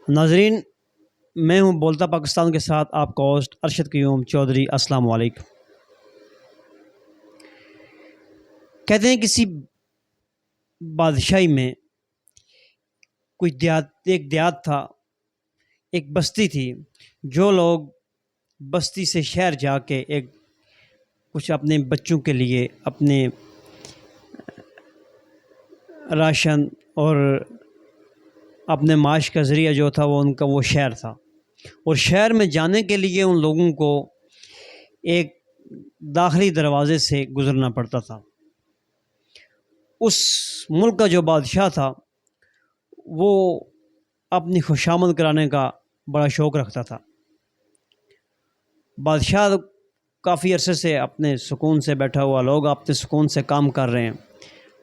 ناظرین، میں ہوں بولتا پاکستان کے ساتھ آپ کا ہوسٹ ارشد قیوم چودھری۔ السلام علیکم۔ کہتے ہیں کسی بادشاہی میں ایک دیہات تھا، ایک بستی تھی۔ جو لوگ بستی سے شہر جا کے کچھ اپنے بچوں کے لیے اپنے راشن اور اپنے معاش کا ذریعہ جو تھا وہ شہر تھا، اور شہر میں جانے کے لیے ان لوگوں کو ایک داخلی دروازے سے گزرنا پڑتا تھا۔ اس ملک کا جو بادشاہ تھا وہ اپنی خوشامد کرانے کا بڑا شوق رکھتا تھا۔ بادشاہ کافی عرصے سے اپنے سکون سے بیٹھا ہوا، لوگ اپنے سکون سے کام کر رہے ہیں۔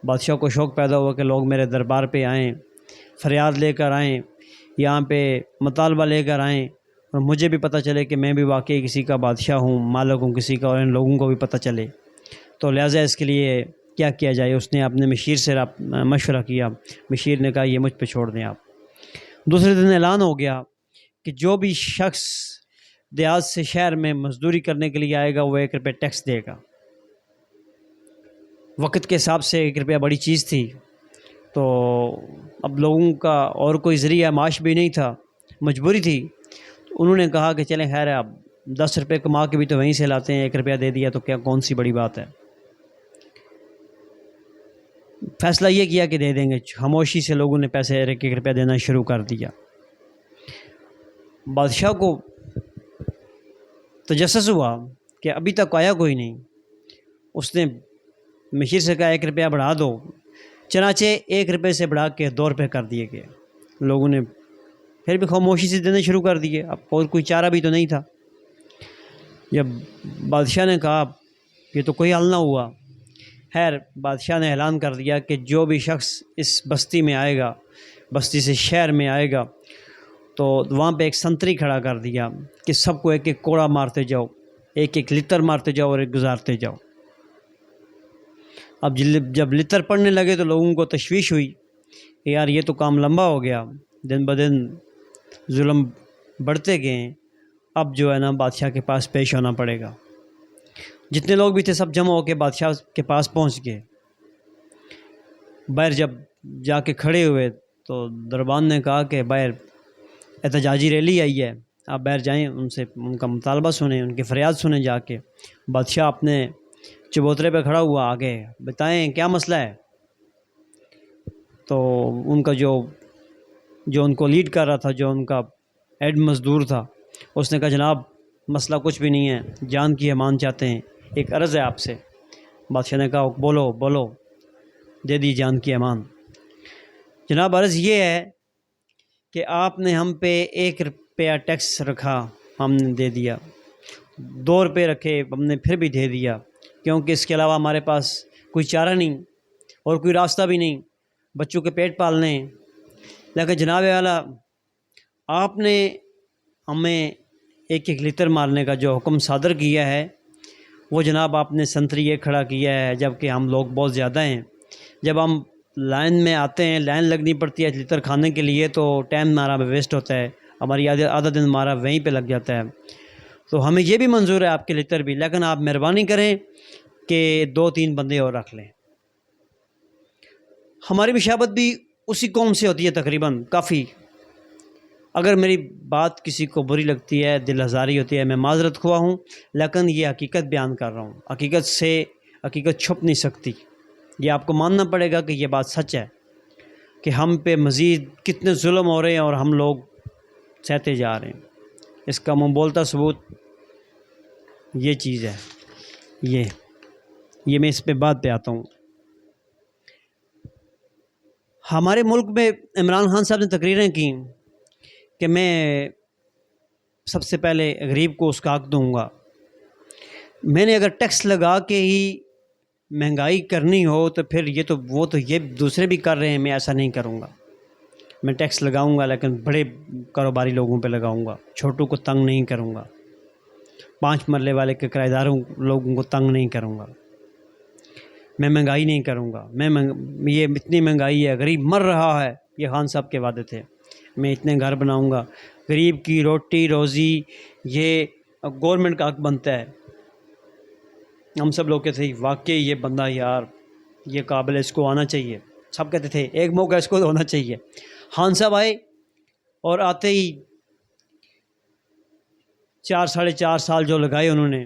بادشاہ کو شوق پیدا ہوا کہ لوگ میرے دربار پہ آئیں، فریاد لے کر آئیں، یہاں پہ مطالبہ لے کر آئیں، اور مجھے بھی پتہ چلے کہ میں بھی واقعی کسی کا بادشاہ ہوں، مالک ہوں کسی کا، اور ان لوگوں کو بھی پتہ چلے۔ تو لہٰذا اس کے لیے کیا کیا جائے؟ اس نے اپنے مشیر سے مشورہ کیا۔ مشیر نے کہا یہ مجھ پہ چھوڑ دیں آپ۔ دوسرے دن اعلان ہو گیا کہ جو بھی شخص دیہات سے شہر میں مزدوری کرنے کے لیے آئے گا وہ 1 روپے ٹیکس دے گا۔ وقت کے حساب سے 1 روپیہ بڑی چیز تھی، تو اب لوگوں کا اور کوئی ذریعہ معاش بھی نہیں تھا، مجبوری تھی۔ انہوں نے کہا کہ چلیں خیر ہے، اب 10 روپے کما کے بھی تو وہیں سے لاتے ہیں، 1 روپیہ دے دیا تو کون سی بڑی بات ہے۔ فیصلہ یہ کیا کہ دے دیں گے۔ خاموشی سے لوگوں نے پیسے 1 روپیہ دینا شروع کر دیا۔ بادشاہ کو تجسس ہوا کہ ابھی تک آیا کوئی نہیں۔ اس نے مشیر سے کہا 1 روپیہ بڑھا دو۔ چنانچہ 1 روپے سے بڑھا کے 2 روپے کر دیے گئے۔ لوگوں نے پھر بھی خاموشی سے دینے شروع کر دیے، اب اور کوئی چارہ بھی تو نہیں تھا۔ جب بادشاہ نے کہا یہ تو کوئی حل نہ ہوا، خیر بادشاہ نے اعلان کر دیا کہ جو بھی شخص اس بستی میں آئے گا، بستی سے شہر میں آئے گا، تو وہاں پہ ایک سنتری کھڑا کر دیا کہ سب کو 1 کوڑا مارتے جاؤ، 1 لتر مارتے جاؤ اور 1 گزارتے جاؤ۔ اب جب لتر پڑنے لگے تو لوگوں کو تشویش ہوئی کہ یار یہ تو کام لمبا ہو گیا، دن بدن ظلم بڑھتے گئے، اب جو ہے نا بادشاہ کے پاس پیش ہونا پڑے گا۔ جتنے لوگ بھی تھے سب جمع ہو کے بادشاہ کے پاس پہنچ گئے۔ باہر جب جا کے کھڑے ہوئے تو دربان نے کہا کہ باہر احتجاجی ریلی آئی ہے، آپ باہر جائیں، ان کا مطالبہ سنیں، ان کی فریاد سنیں جا کے۔ بادشاہ اپنے چبوترے پہ کھڑا ہوا، آگے بتائیں کیا مسئلہ ہے؟ تو ان کا جو ان کو لیڈ کر رہا تھا، جو ان کا ہیڈ مزدور تھا، اس نے کہا جناب مسئلہ کچھ بھی نہیں ہے، جان کی امان چاہتے ہیں، ایک عرض ہے آپ سے۔ بادشاہ نے کہا بولو دے دی جان کی امان۔ جناب عرض یہ ہے کہ آپ نے ہم پہ 1 روپیہ ٹیکس رکھا، ہم نے دے دیا، 2 روپے رکھے ہم نے پھر بھی دے دیا، کیونکہ اس کے علاوہ ہمارے پاس کوئی چارہ نہیں اور کوئی راستہ بھی نہیں، بچوں کے پیٹ پالنے ہیں۔ لیکن جناب والا آپ نے ہمیں 1 لتر مارنے کا جو حکم صادر کیا ہے وہ جناب آپ نے سنتری یہ کھڑا کیا ہے، جبکہ ہم لوگ بہت زیادہ ہیں۔ جب ہم لائن میں آتے ہیں، لائن لگنی پڑتی ہے لتر کھانے کے لیے، تو ٹائم ہمارا ویسٹ ہوتا ہے، ہماری آدھا دن ہمارا وہیں پہ لگ جاتا ہے۔ تو ہمیں یہ بھی منظور ہے آپ کے لتر بھی، لیکن آپ مہربانی کریں کہ 2-3 بندے اور رکھ لیں۔ ہماری مشابت بھی اسی قوم سے ہوتی ہے تقریباً کافی۔ اگر میری بات کسی کو بری لگتی ہے، دل آزاری ہوتی ہے، میں معذرت خواہ ہوں، لیکن یہ حقیقت بیان کر رہا ہوں۔ حقیقت چھپ نہیں سکتی، یہ آپ کو ماننا پڑے گا کہ یہ بات سچ ہے کہ ہم پہ مزید کتنے ظلم ہو رہے ہیں اور ہم لوگ سہتے جا رہے ہیں۔ اس کا منہ بولتا ثبوت یہ چیز ہے۔ یہ میں اس پہ بات پہ آتا ہوں۔ ہمارے ملک میں عمران خان صاحب نے تقریریں کی کہ میں سب سے پہلے غریب کو اس کا حق دوں گا۔ میں نے اگر ٹیکس لگا کے ہی مہنگائی کرنی ہو تو پھر وہ تو یہ دوسرے بھی کر رہے ہیں، میں ایسا نہیں کروں گا۔ میں ٹیکس لگاؤں گا لیکن بڑے کاروباری لوگوں پہ لگاؤں گا، چھوٹوں کو تنگ نہیں کروں گا، 5 مرلے والے کے کرایہ داروں لوگوں کو تنگ نہیں کروں گا، میں مہنگائی نہیں کروں گا۔ یہ اتنی مہنگائی ہے، غریب مر رہا ہے، یہ خان صاحب کے وعدے تھے۔ میں اتنے گھر بناؤں گا. غریب کی روٹی روزی یہ گورنمنٹ کا حق بنتا ہے. ہم سب لوگ کہتے تھے واقعی یہ بندہ یار یہ قابل ہے, اس کو آنا چاہیے. سب کہتے تھے ایک موقع اس کو ہونا چاہیے. خان صاحب آئے اور آتے ہی 4 سال جو لگائے انہوں نے,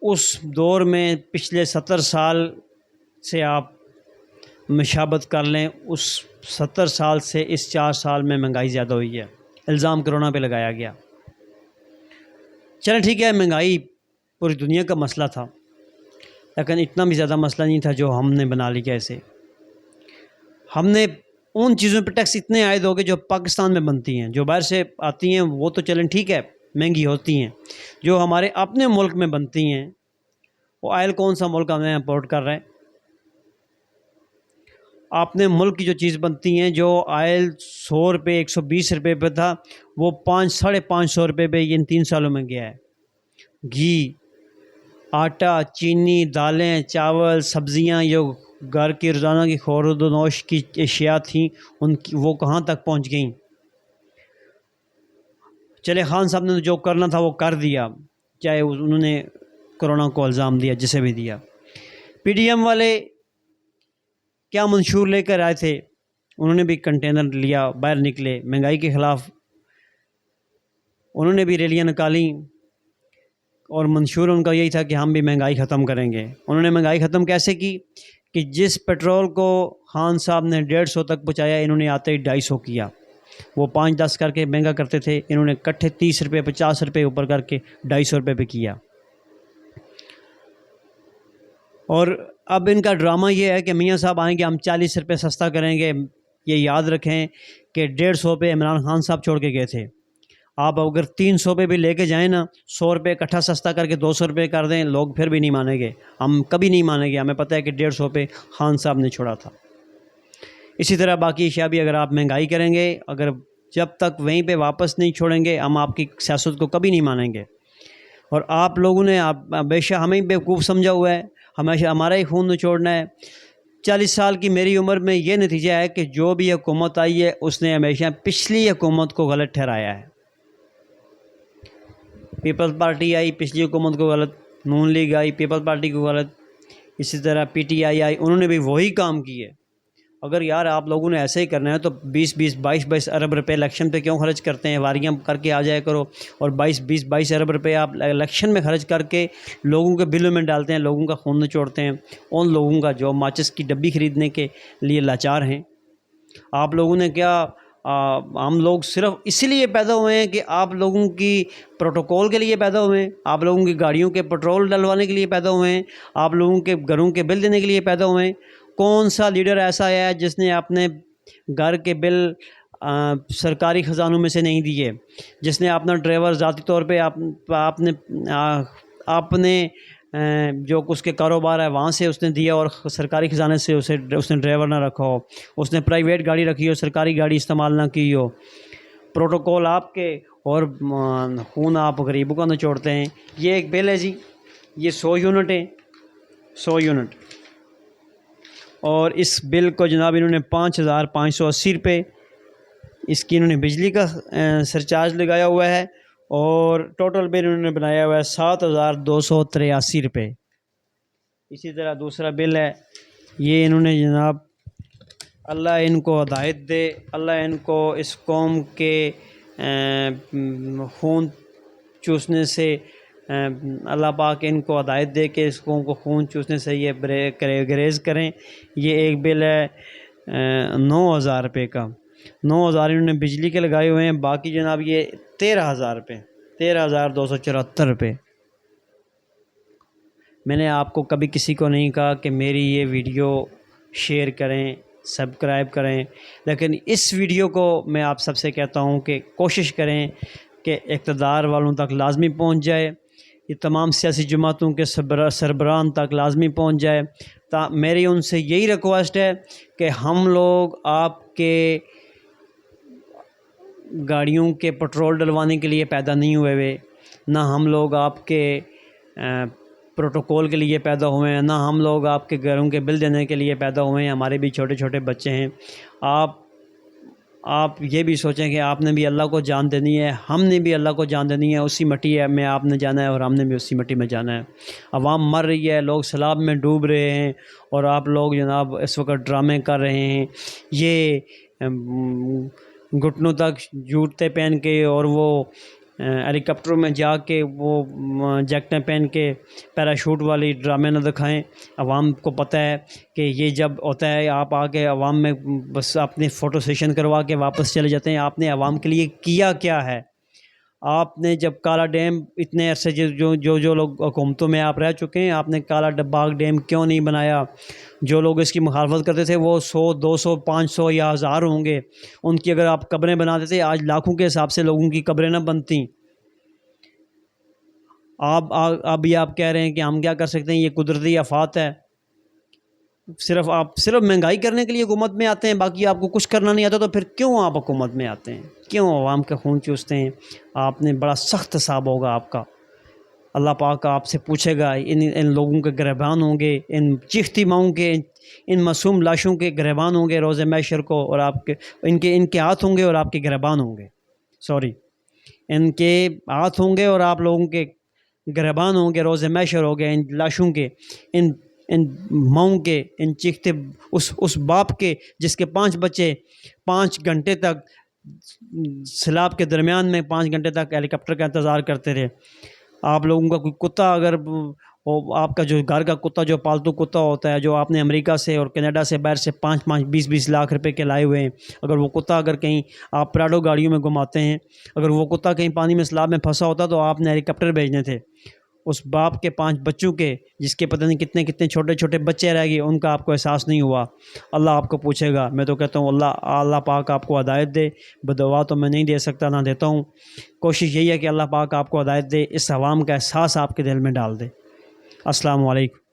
اس دور میں پچھلے 70 سال سے آپ مشابت کر لیں, اس 70 سال سے اس 4 سال میں مہنگائی زیادہ ہوئی ہے. الزام کرونا پہ لگایا گیا. چلیں ٹھیک ہے, مہنگائی پوری دنیا کا مسئلہ تھا, لیکن اتنا بھی زیادہ مسئلہ نہیں تھا جو ہم نے بنا لی. کیسے ہم نے ان چیزوں پہ ٹیکس اتنے عائد ہو گئے جو پاکستان میں بنتی ہیں, جو باہر سے آتی ہیں وہ تو چلیں ٹھیک ہے مہنگی ہوتی ہیں, جو ہمارے اپنے ملک میں بنتی ہیں. وہ آئل کون سا ملک ہمیں امپورٹ کر رہے ہیں؟ اپنے ملک کی جو چیز بنتی ہیں, جو آئل 100 روپے 120 روپے پہ تھا وہ 500-550 روپے پہ ان 3 سالوں میں گیا ہے. گھی, آٹا, چینی, دالیں, چاول, سبزیاں جو گھر کی روزانہ کی خورد و نوش کی اشیاء تھیں ان کی وہ کہاں تک پہنچ گئیں. چلے خان صاحب نے جو کرنا تھا وہ کر دیا, چاہے انہوں نے کرونا کو الزام دیا جسے بھی دیا. پی ڈی ایم والے کیا منشور لے کر آئے تھے, انہوں نے بھی کنٹینر لیا, باہر نکلے مہنگائی کے خلاف, انہوں نے بھی ریلیاں نکالیں اور منشور ان کا یہی تھا کہ ہم بھی مہنگائی ختم کریں گے. انہوں نے مہنگائی ختم کیسے کی کہ جس پیٹرول کو خان صاحب نے 150 تک پہنچایا, انہوں نے آتے ہی 250 کیا. وہ 5-10 کر کے مہنگا کرتے تھے, انہوں نے اکٹھے 30 روپے 50 روپے اوپر کر کے 250 روپے پہ کیا. اور اب ان کا ڈرامہ یہ ہے کہ میاں صاحب آئیں گے ہم 40 روپے سستا کریں گے. یہ یاد رکھیں کہ 150 پہ عمران خان صاحب چھوڑ کے گئے تھے. آپ اگر 300 پہ بھی لے کے جائیں نا, 100 روپے اکٹھا سستا کر کے 200 روپے کر دیں, لوگ پھر بھی نہیں مانیں گے. ہم کبھی نہیں مانیں گے, ہمیں پتہ ہے کہ 150 پہ خان صاحب نے چھوڑا تھا. اسی طرح باقی اشیاء بھی اگر آپ مہنگائی کریں گے, اگر جب تک وہیں پہ واپس نہیں چھوڑیں گے ہم آپ کی سیاست کو کبھی نہیں مانیں گے. اور آپ لوگوں نے ہمیشہ ہمیں بیوقوف سمجھا ہوا ہے, ہمیشہ ہمارا ہی خون نچوڑنا ہے. 40 سال کی میری عمر میں یہ نتیجہ ہے کہ جو بھی حکومت آئی ہے اس نے ہمیشہ پچھلی حکومت کو غلط ٹھہرایا ہے. پیپلز پارٹی آئی پچھلی حکومت کو غلط, نون لیگ آئی پیپلز پارٹی کو غلط, اسی طرح پی ٹی آئی آئی, انہوں نے بھی وہی کام کیے. اگر یار آپ لوگوں نے ایسے ہی کرنا ہے تو 22 ارب روپے الیکشن پہ کیوں خرچ کرتے ہیں؟ واریاں کر کے آ جایا کرو, اور 22 ارب روپے آپ الیکشن میں خرچ کر کے لوگوں کے بلوں میں ڈالتے ہیں, لوگوں کا خون نچوڑتے ہیں, ان لوگوں کا جو ماچس کی ڈبی خریدنے کے لیے لاچار ہیں. آپ لوگوں نے کیا ہم لوگ صرف اسی لیے پیدا ہوئے ہیں کہ آپ لوگوں کی پروٹوکول کے لیے پیدا ہوئے ہیں, آپ لوگوں کی گاڑیوں کے پٹرول ڈلوانے کے لیے پیدا ہوئے ہیں, آپ لوگوں کے گھروں کے بل دینے کے لیے پیدا ہوئے ہیں. کون سا لیڈر ایسا ہے جس نے اپنے گھر کے بل سرکاری خزانوں میں سے نہیں دیے, جس نے اپنا ڈرائیور ذاتی طور پہ اپنے جو اس کے کاروبار ہے وہاں سے اس نے دیا اور سرکاری خزانے سے اس نے ڈرائیور نہ رکھا ہو, اس نے پرائیویٹ گاڑی رکھی ہو, سرکاری گاڑی استعمال نہ کی ہو. پروٹوکول آپ کے اور خون آپ غریبوں کا نچوڑتے ہیں. یہ ایک بل ہے جی, یہ 100 یونٹ ہے, 100 یونٹ, اور اس بل کو جناب انہوں نے 5,580 روپے اس کی انہوں نے بجلی کا سرچارج لگایا ہوا ہے, اور ٹوٹل بل انہوں نے بنایا ہوا ہے 7,283 روپے. اسی طرح دوسرا بل ہے, یہ انہوں نے جناب اللہ ان کو ہدایت دے, اللہ ان کو اس قوم کے خون چوسنے سے اللہ پاک ان کو ہدایت دے کہ اس قوم کو خون چوسنے سے یہ گریز کریں. یہ ایک بل ہے 9,000 روپے کا, 9,000 انہوں نے بجلی کے لگائے ہوئے ہیں. باقی جناب یہ 13,000 روپے, 13,274 روپے. میں نے آپ کو کبھی کسی کو نہیں کہا کہ میری یہ ویڈیو شیئر کریں, سبسکرائب کریں, لیکن اس ویڈیو کو میں آپ سب سے کہتا ہوں کہ کوشش کریں کہ اقتدار والوں تک لازمی پہنچ جائے, یہ تمام سیاسی جماعتوں کے سربراہان تک لازمی پہنچ جائے. میری ان سے یہی ریکویسٹ ہے کہ ہم لوگ آپ کے گاڑیوں کے پٹرول ڈلوانے کے لیے پیدا نہیں ہوئے ہوئے, نہ ہم لوگ آپ کے پروٹوکول کے لیے پیدا ہوئے ہیں, نہ ہم لوگ آپ کے گھروں کے بل دینے کے لیے پیدا ہوئے ہیں. ہمارے بھی چھوٹے چھوٹے بچے ہیں. آپ یہ بھی سوچیں کہ آپ نے بھی اللہ کو جان دینی ہے، ہم نے بھی اللہ کو جان دینی ہے، اسی مٹی میں آپ نے جانا ہے اور ہم نے بھی اسی مٹی میں جانا ہے۔ عوام مر رہی ہے، لوگ سیلاب میں ڈوب رہے ہیں، اور آپ لوگ جناب اس وقت ڈرامے کر رہے ہیں۔ یہ گھٹنوں تک جوتے پہن کے اور وہ ہیلی کاپٹروں میں جا کے وہ جیکٹیں پہن کے پیراشوٹ والی ڈرامے نہ دکھائیں۔ عوام کو پتہ ہے کہ یہ جب ہوتا ہے آپ آ کے عوام میں بس اپنی فوٹو سیشن کروا کے واپس چلے جاتے ہیں۔ آپ نے عوام کے لیے کیا کیا ہے؟ آپ نے جب کالا ڈیم اتنے عرصے جو لوگ حکومتوں میں آپ رہ چکے ہیں، آپ نے کالا باغ ڈیم کیوں نہیں بنایا؟ جو لوگ اس کی مخالفت کرتے تھے وہ 100 200 500 یا 1000 ہوں گے، ان کی اگر آپ قبریں بنا دیتے آج لاکھوں کے حساب سے لوگوں کی قبریں نہ بنتی۔ ابھی آپ کہہ رہے ہیں کہ ہم کیا کر سکتے ہیں، یہ قدرتی آفات ہے۔ آپ صرف مہنگائی کرنے کے لیے حکومت میں آتے ہیں، باقی آپ کو کچھ کرنا نہیں آتا، تو پھر کیوں آپ حکومت میں آتے ہیں؟ کیوں عوام کا خون چوستے ہیں؟ آپ نے بڑا سخت حساب ہوگا آپ کا۔ اللہ پاک آپ سے پوچھے گا، ان لوگوں کے گریبان ہوں گے، ان چیختی ماؤں کے، ان معصوم لاشوں کے گریبان ہوں گے روز محشر کو، اور آپ کے ان کے ہاتھ ہوں گے اور آپ کے گریبان ہوں گے، ان کے ہاتھ ہوں گے اور آپ لوگوں کے گریبان ہوں گے روز محشر ہو گے، ان لاشوں کے، ان ماؤں کے، ان چیختے اس باپ کے جس کے 5 بچے 5 گھنٹے تک سیلاب کے درمیان میں 5 گھنٹے تک ہیلی کاپٹر کا انتظار کرتے رہے۔ آپ لوگوں کا کوئی کتا، اگر آپ کا جو گھر کا کتا، جو پالتو کتا ہوتا ہے، جو آپ نے امریکہ سے اور کینیڈا سے باہر سے 5 20 لاکھ روپے کے لائے ہوئے ہیں، اگر وہ کتا اگر کہیں آپ پراڈو گاڑیوں میں گھماتے ہیں، اگر وہ کتا کہیں پانی میں سیلاب میں پھنسا ہوتا تو آپ نے ہیلی کاپٹر بھیجنے تھے۔ اس باپ کے 5 بچوں کے، جس کے پتہ نہیں کتنے کتنے چھوٹے چھوٹے بچے رہ گئے، ان کا آپ کو احساس نہیں ہوا۔ اللہ آپ کو پوچھے گا۔ میں تو کہتا ہوں اللہ پاک آپ کو ہدایت دے۔ بدعا تو میں نہیں دے سکتا، نہ دیتا ہوں۔ کوشش یہی ہے کہ اللہ پاک آپ کو ہدایت دے، اس عوام کا احساس آپ کے دل میں ڈال دے۔ السلام علیکم۔